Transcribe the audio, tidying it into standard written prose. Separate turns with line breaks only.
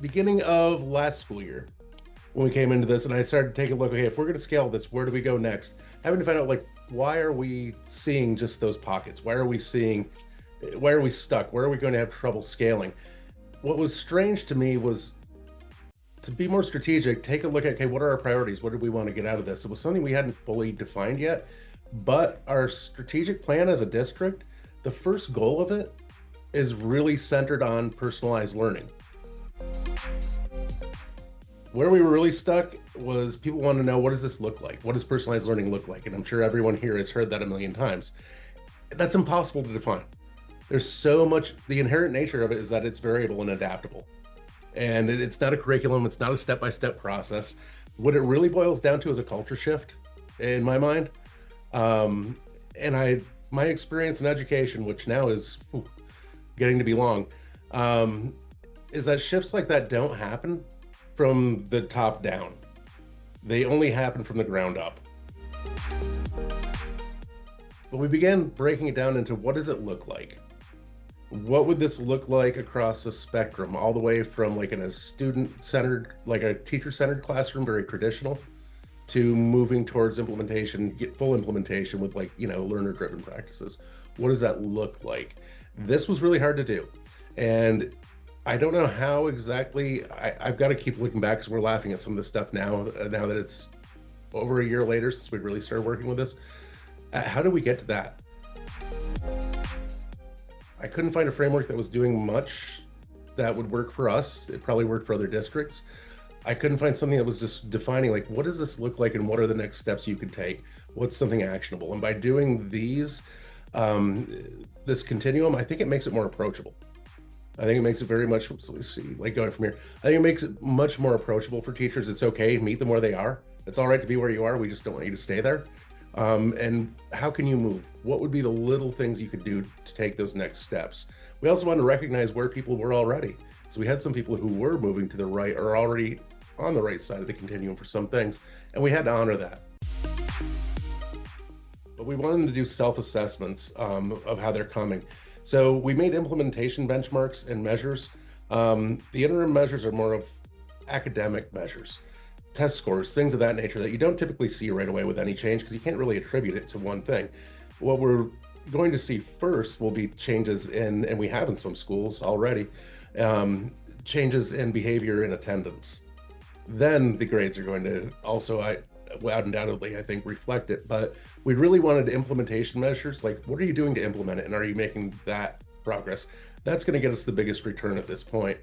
beginning of last school year when we came into this, and I started to take a look. Okay, if we're going to scale this, where do we go next? Having to find out, like, why are we seeing just those pockets? Why are we seeing? Why are we stuck? Where are we going to have trouble scaling? What was strange to me was to be more strategic. Take a look at, okay, what are our priorities? What do we want to get out of this? It was something we hadn't fully defined yet, but our strategic plan as a district, the first goal of it is really centered on personalized learning. Where we were really stuck was people want to know, what does this look like? What does personalized learning look like? And I'm sure everyone here has heard that a million times. That's impossible to define. There's so much, the inherent nature of it is that it's variable and adaptable. And it's not a curriculum, it's not a step-by-step process. What it really boils down to is a culture shift in my mind. My experience in education, which now is getting to be long, is that shifts like that don't happen from the top down. They only happen from the ground up. But we began breaking it down into, what does it look like? What would this look like across the spectrum, all the way from like in a student-centered, like a teacher-centered classroom, very traditional, to moving towards implementation, get full implementation with, like, learner-driven practices. What does that look like? This was really hard to do. And I don't know how exactly. I've got to keep looking back, because we're laughing at some of this stuff now that it's over a year later since we really started working with this. How did we get to that? I couldn't find a framework that was doing much that would work for us. It probably worked for other districts. I couldn't find something that was just defining, like, what does this look like and what are the next steps you could take? What's something actionable? And by doing these, this continuum, I think it makes it more approachable. I think it makes it very much, let's see, like going from here, I think it makes it much more approachable for teachers. It's okay, meet them where they are. It's all right to be where you are. We just don't want you to stay there. And how can you move? What would be the little things you could do to take those next steps? We also want to recognize where people were already. So we had some people who were moving to the right or already on the right side of the continuum for some things, and we had to honor that. But we wanted to do self-assessments of how they're coming. So we made implementation benchmarks and measures. The interim measures are more of academic measures, test scores, things of that nature that you don't typically see right away with any change, because you can't really attribute it to one thing. What we're going to see first will be changes in, and we have in some schools already, changes in behavior and attendance. Then the grades are going to also, undoubtedly, I think, reflect it. But we really wanted implementation measures, like, what are you doing to implement it, and are you making that progress? That's going to get us the biggest return at this point.